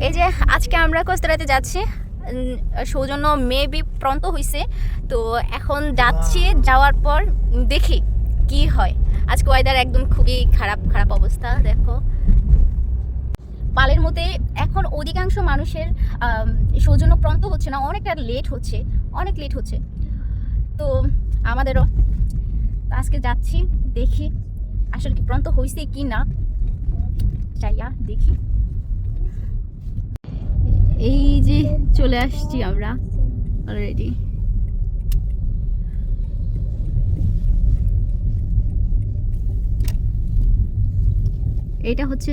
এই যে আজকে আমরা কোস্টারাতে যাচ্ছি, সৌজন্য মেবি প্রন্ত হয়েছে, তো এখন যাচ্ছি। যাওয়ার পর দেখি কি হয়। আজকে ওয়েদার একদম খুবই খারাপ খারাপ অবস্থা। দেখো পালের মধ্যে এখন অধিকাংশ মানুষের সৌজন্য প্রন্ত হচ্ছে না, অনেকটা লেট হচ্ছে, অনেক লেট হচ্ছে। তো আমাদেরও আজকে যাচ্ছি, দেখি আসলে কি প্রন্ত হয়েছে কি না, যাইয়া দেখি। এই যে চলে আসছি আমরা অলরেডি। এটা হচ্ছে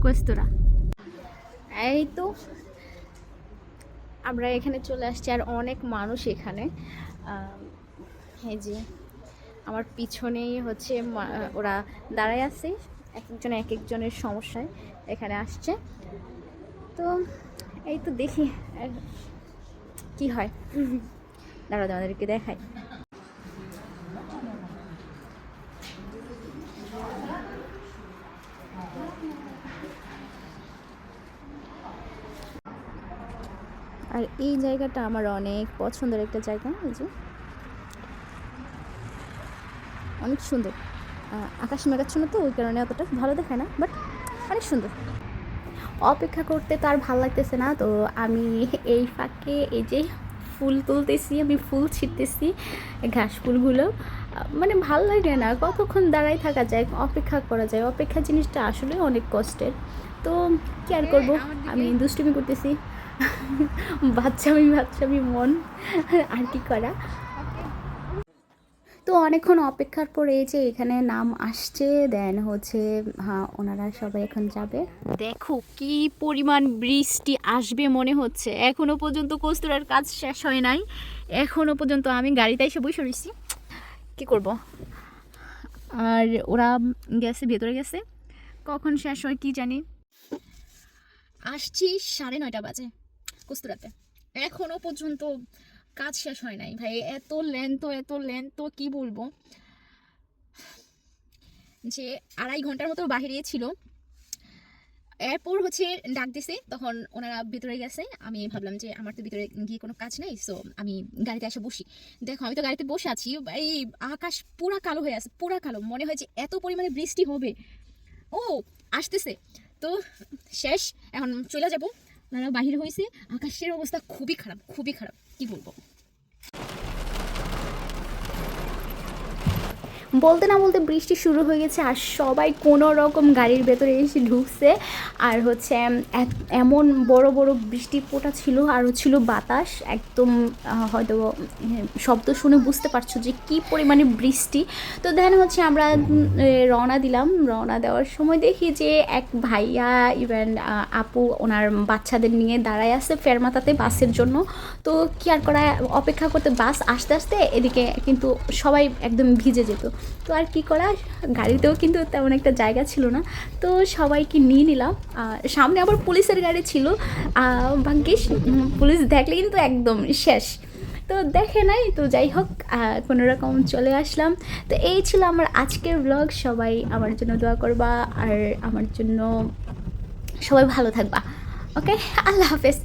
কোস্টোরা। এই তো আমরা এখানে চলে আসছি, আর অনেক মানুষ এখানে। এই যে আমার পিছনেই হচ্ছে ওরা দাঁড়ায় আছে, এক একজন এক একজনের সমস্যায় এখানে আসছে। তো এই তো দেখি কি হয়। দাঁড়া আমাদেরকে দেখাই। আর এই জায়গাটা আমার অনেক পছন্দের একটা জায়গা। এই যে অনেক সুন্দর, আকাশ মেঘাচ্ছন্ন, তো ওই কারণে অতটা ভালো দেখায় না, বাট অনেক সুন্দর। অপেক্ষা করতে তো আর ভালো লাগতেছে না, তো আমি এই ফাঁকে এই যে ফুল তুলতেছি, আমি ফুল ছিটতেছি, ঘাস ফুলগুলো। মানে ভাল লাগে না, কতক্ষণ দাঁড়াই থাকা যায়, অপেক্ষা করা যায়। অপেক্ষা জিনিসটা আসলে অনেক কষ্টের। তো কি আর করবো, আমি দুষ্টুমি করতেছি। বাচ্চামি মন, আর কি করা। তো অনেকক্ষণ অপেক্ষার পরে এই যে এখানে নাম আসছে, দেন হচ্ছে হ্যাঁ ওনারা সবাই এখন যাবে। দেখো কি পরিমাণ বৃষ্টি আসবে মনে হচ্ছে। এখনো পর্যন্ত কস্তুরার কাজ শেষ হয় নাই, এখনো পর্যন্ত আমি গাড়িতে এসে বসে রয়েছি। কি করব, আর ওরা গেছে, ভেতরে গেছে, কখন শেষ হয় কি জানি। আসছি 9:30 বাজে কস্তুরাতে, এখনো পর্যন্ত কাজ শেষ হয় নাই ভাই। এত লেন্থ কি বলবো, যে 2.5 ঘন্টার মতো বাহিরে ছিল। এরপর হচ্ছে ডাক দিছে, তখন ওনারা ভিতরে গেছে। আমি ভাবলাম যে আমার তো ভিতরে গিয়ে কোনো কাজ নাই, সো আমি গাড়িতে এসে বসি। দেখো আমি তো গাড়িতে বসে আছি, এই আকাশ পুরা কালো হয়ে আছে, পুরা কালো, মনে হয় যে এত পরিমাণে বৃষ্টি হবে। ও আসতেছে তো, শেষ, এখন চলে যাব। ওনারা বাহির হয়েছে, আকাশের অবস্থা খুবই খারাপ, খুবই খারাপ, কি বলবো। বলতে না বলতে বৃষ্টি শুরু হয়ে গেছে, আর সবাই কোনো রকম গাড়ির ভেতরে এসে ঢুকছে। আর হচ্ছে এমন বড় বড় বৃষ্টি পোটা ছিল, আর ছিল বাতাস একদম, হয়তো শব্দ শুনে বুঝতে পারছো যে কি পরিমাণে বৃষ্টি। তো দেন হচ্ছে আমরা রওনা দিলাম। রওনা দেওয়ার সময় দেখি যে এক ভাইয়া ইভেন আপু ওনার বাচ্চাদের নিয়ে দাঁড়ায় আছে ফেরমাতাতে বাসের জন্য। তো কি আর করা, অপেক্ষা করতে বাস আসতে আসতে এদিকে কিন্তু সবাই একদম ভিজে যেত। তো আর কি করা, গাড়িতেও কিন্তু তেমন একটা জায়গা ছিল না, তো সবাইকে নিয়ে নিলাম। সামনে আবার পুলিশের গাড়ি ছিল, ভাগ্যিস পুলিশ দেখলে কিন্তু একদম শেষ। তো দেখে নাই, তো যাই হোক কোনো রকম চলে আসলাম। তো এই ছিল আমার আজকের ব্লগ। সবাই আমার জন্য দোয়া করবা, আর আমার জন্য সবাই ভালো থাকবা। ওকে, আল্লাহ হাফেজ।